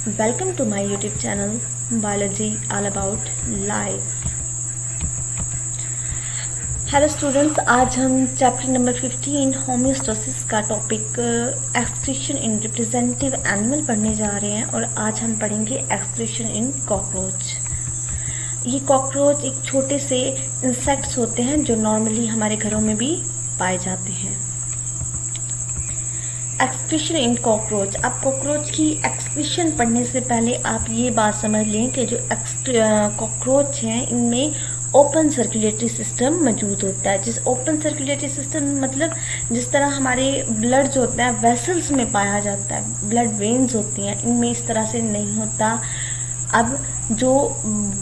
Welcome to my YouTube channel Biology All About Life. Hello students, आज हम chapter number 15 homeostasis का topic excretion in representative animal पढ़ने जा रहे हैं और आज हम पढ़ेंगे एक्सक्रीशन इन कॉकरोच। ये कॉकरोच एक छोटे से इंसेक्ट्स होते हैं जो नॉर्मली हमारे घरों में भी पाए जाते हैं। Excretion in cockroach. आप कॉकरोच की एक्सक्रीशन पढ़ने से पहले आप ये बात समझ लें कि जो कॉकरोच हैं इनमें ओपन सर्कुलेटरी सिस्टम मौजूद होता है। जिस ओपन सर्कुलेटरी सिस्टम मतलब जिस तरह हमारे ब्लड जो होता है वेसल्स में पाया जाता है, ब्लड वेन्स होती हैं, इनमें इस तरह से नहीं होता। अब जो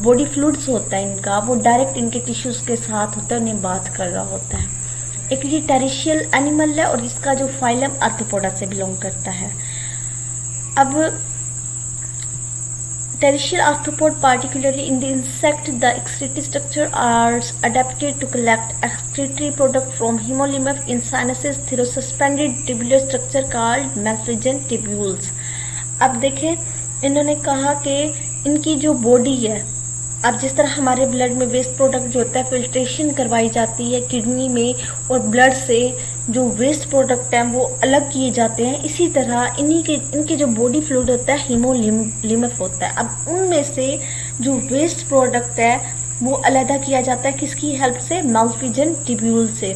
बॉडी फ्लूइड्स होता है इनका वो डायरेक्ट इनके टिश्यूज़ के साथ होता है, उन्हें बात कर रहा होता है। एक ये टेरिशियल एनिमल है और इसका जो फाइलम आर्थ्रोपोडा से बिलोंग करता है। अब terrestrial arthropod particularly in the insect, the excretory structure are adapted to collect excretory product from hemolymph in sinuses through suspended tubular structure called malpighian tubules। अब देखें, इन्होंने कहा कि इनकी जो बॉडी है, अब जिस तरह हमारे ब्लड में वेस्ट प्रोडक्ट जो होता है फिल्ट्रेशन करवाई जाती है किडनी में और ब्लड से जो वेस्ट प्रोडक्ट हैं वो अलग किए जाते हैं, इसी तरह इनके जो बॉडी फ्लूइड होता है हीमोलिम्फ होता है। अब उनमें से जो वेस्ट प्रोडक्ट है वो अलहदा किया जाता है किसकी हेल्प से? माल्पीजियन ट्यूब्यूल से।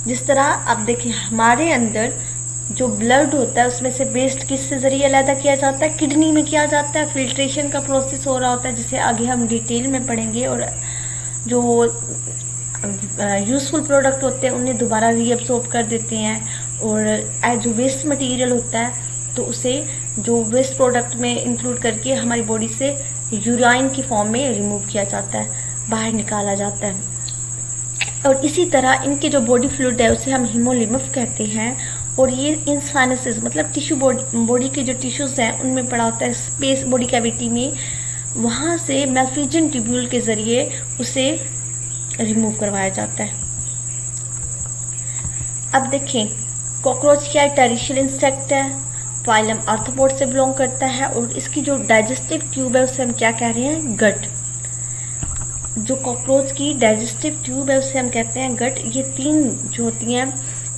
जिस तरह आप देखिए हमारे अंदर जो ब्लड होता है उसमें से वेस्ट किससे जरिए अलहदा किया जाता है? किडनी में किया जाता है, फिल्ट्रेशन का प्रोसेस हो रहा होता है जिसे आगे हम डिटेल में पढ़ेंगे। और जो यूजफुल प्रोडक्ट होते हैं उन्हें दोबारा रीअब्सॉर्ब कर देते हैं और जो वेस्ट मटेरियल होता है तो उसे जो वेस्ट प्रोडक्ट में इंक्लूड करके हमारी बॉडी से यूराइन की फॉर्म में रिमूव किया जाता है, बाहर निकाला जाता है। और इसी तरह इनके जो बॉडी फ्लूइड है उसे हम हीमोलिम्फ कहते हैं और ये इन साइनसेस मतलब टिश्यू बॉडी के जो टिश्यूज हैं उनमें पड़ा होता है स्पेस बॉडी कैविटी में, वहाँ से माल्पीजियन ट्यूब्यूल के जरिए उसे रिमूव करवाया जाता है। अब देखें, कॉकरोच क्या है? टेरिशियल इंसेक्ट है, फाइलम आर्थ्रोपोड से बिलोंग करता है और इसकी जो डाइजेस्टिव ट्यूब है उसे हम क्या कह रहे हैं? गट। जो कॉकरोच की डाइजेस्टिव ट्यूब है उसे हम कहते हैं गट। ये तीन जो होती हैं,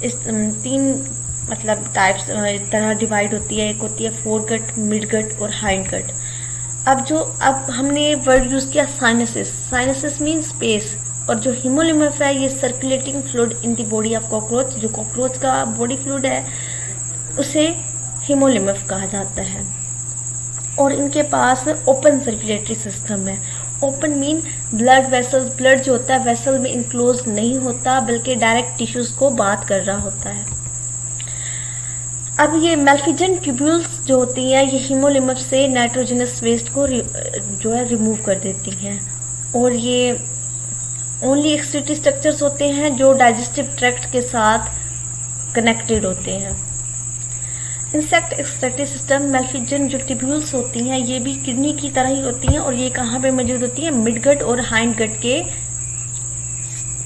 इस तीन मतलब टाइप्स तरह डिवाइड होती है। एक होती है फोर गट, मिड गट और हाइंड गट। अब हमने वर्ड यूज किया साइनसेस। साइनसेस मीन स्पेस और जो हीमोलिम्फ है ये circulating fluid in the body of cockroach. जो कॉकरोच का बॉडी फ्लूइड है उसे हीमोलिम्फ कहा जाता है और इनके पास ओपन सर्कुलेटरी सिस्टम है। Open mean blood vessels, blood जो होता है वेसल में इनक्लोज नहीं होता बल्कि डायरेक्ट टिश्यूज को बात कर रहा होता है। अब ये माल्पीजियन ट्यूब्यूल्स जो होती हैं ये हीमोलिम्फ से नाइट्रोजनस वेस्ट को जो है रिमूव कर देती हैं और ये ओनली एक्सक्रीटरी स्ट्रक्चर्स होते हैं जो डाइजेस्टिव ट्रैक्ट के साथ कनेक्टेड होते हैं। इंसेक्ट एक्सक्रीटरी सिस्टम माल्पीजियन जो ट्यूब्यूल्स होती हैं ये भी किडनी की तरह ही होती हैं और ये कहाँ पे मौजूद होती हैं? मिडगट और हाइंड गट के,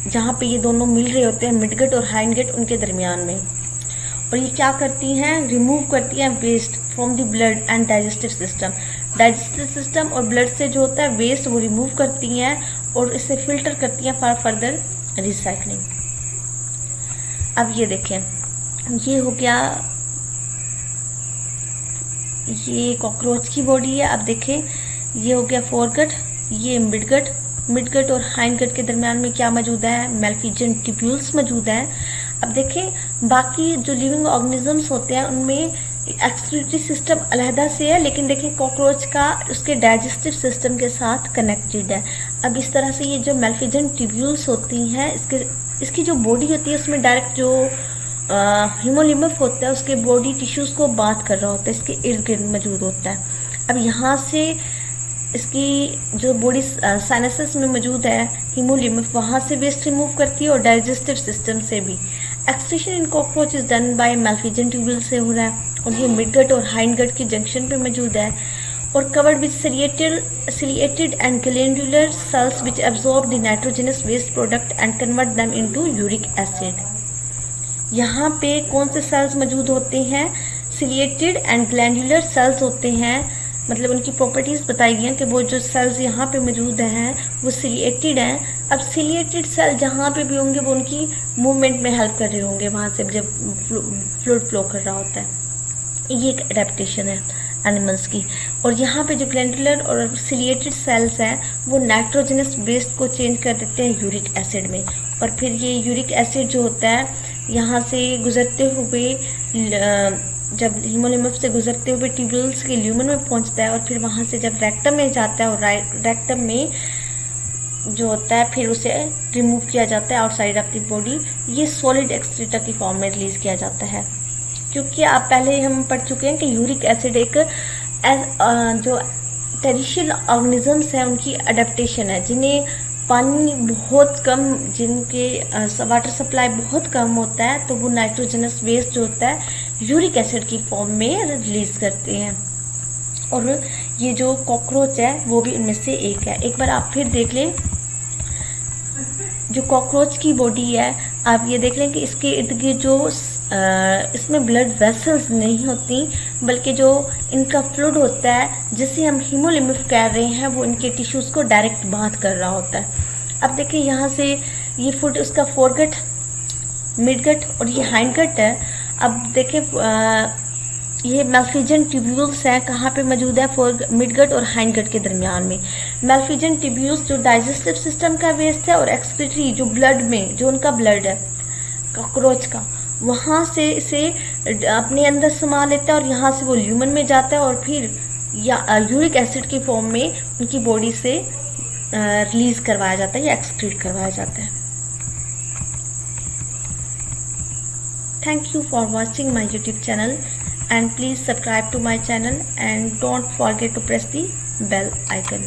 जहाँ पे ये दोनों मिल रहे होते हैं मिडगट और हाइंड गट उनके दरमियान में। और ये क्या करती हैं? रिमूव करती हैं waste from the blood and digestive system. Digestive system और ब्लड से जो होता है वेस्ट वो रिमूव करती हैं और इसे फिल्टर करती हैं फॉर फर्दर रिसाइकलिंग। अब ये देखें, ये हो गया, ये कॉकरोच की बॉडी है। अब देखें, ये हो गया फोरगट, ये मिडगट और हाइंडगट के दरमियान में क्या मौजूद है? माल्पीजियन ट्यूब्यूल्स मौजूद हैं। अब देखें, बाकी जो लिविंग ऑर्गेनिजम्स होते हैं उनमें एक्सक्रीटरी सिस्टम अलहदा से है, लेकिन देखें कॉकरोच का उसके डाइजेस्टिव सिस्टम के साथ कनेक्टेड है। अब इस तरह से ये जो माल्पीजियन ट्यूब्यूल्स होती हैं इसकी जो बॉडी होती है उसमें डायरेक्ट जो हीमोलिम्फ होता है उसके बॉडी टिश्यूज को बात कर रहा होता है, इसके इर्द गिर्द मौजूद होता है। अब यहाँ से इसकी जो बॉडी साइनसेस में मौजूद है हीमोलिम्फ, वहाँ से वेस्ट रिमूव करती है और डाइजेस्टिव सिस्टम से भी। Excretion in cockroach is done by Malpighian tubule से हो रहा है और ये मिडगट और हाइंडगट के जंक्शन पे मौजूद है और covered with ciliated and glandular cells which absorb the nitrogenous waste product and convert them into uric acid। यहाँ पे कौन से सेल्स मौजूद होते हैं? सिलिएटेड एंड ग्लैंडुलर सेल्स होते हैं मतलब उनकी प्रॉपर्टीज़ बताई गई हैं कि वो जो सेल्स यहाँ पे मौजूद हैं वो सिलिएटेड हैं। अब सिलिएटेड सेल जहाँ पे भी होंगे वो उनकी मूवमेंट में हेल्प कर रहे होंगे, वहाँ से जब फ्लूइड फ्लो कर रहा होता है। ये एक एडेप्टेशन है एनिमल्स की। और यहाँ पे जो ग्लैंडुलर और सिलिएटेड सेल्स हैं वो नाइट्रोजनस वेस्ट को चेंज कर देते हैं यूरिक एसिड में, और फिर ये यूरिक एसिड जो होता है यहाँ से गुजरते हुए जब हीमोलिम्फ से गुजरते हुए ट्यूब्यूल्स के ल्यूमन में पहुँचता है, और फिर वहाँ से जब रेक्टम में जाता है, और रेक्टम में जो होता है फिर उसे रिमूव किया जाता है आउटसाइड ऑफ द बॉडी। ये सॉलिड एक्सक्रीटा की फॉर्म में रिलीज किया जाता है। क्योंकि आप पहले हम पढ़ चुके हैं कि यूरिक एसिड एक जो टेरिशियल ऑर्गेनिजम्स हैं उनकी अडेप्टेशन है, जिन्हें पानी बहुत कम, जिनके वाटर सप्लाई बहुत कम होता है, तो वो नाइट्रोजनस वेस्ट जो होता है यूरिक एसिड की फॉर्म में रिलीज करते हैं। और ये जो कॉकरोच है वो भी इनमें से एक है। एक बार आप फिर देख लें, जो कॉकरोच की बॉडी है आप ये देख लें कि इसके इर्द गिर्द जो इसमें ब्लड वेसल्स नहीं होती, बल्कि जो इनका फ्लूइड होता है जिसे हम हीमोलिम्फ कह रहे हैं वो इनके टिश्यूज़ को डायरेक्ट बाथ कर रहा होता है। अब देखिए यहाँ से ये फुट उसका फोरगट, मिडगट और ये हाइंडगट है। अब देखिए ये मैल्फिजन ट्यूब्यूल्स हैं, कहाँ पे मौजूद है? मिडगट और हाइंडगट के दरमियान में। मैल्फिजन ट्यूब्यूल्स जो डाइजेस्टिव सिस्टम का वेस्ट है, और एक्सक्रीटरी जो ब्लड में, जो उनका ब्लड है कॉकरोच का, वहाँ से इसे अपने अंदर समा लेता है और यहाँ से वो ल्यूमन में जाता है, और फिर या यूरिक एसिड की फॉर्म में उनकी बॉडी से रिलीज करवाया जाता है या एक्सक्रीट करवाया जाता है। Thank you for watching my YouTube channel, and please subscribe to my channel and don't forget to press the bell icon.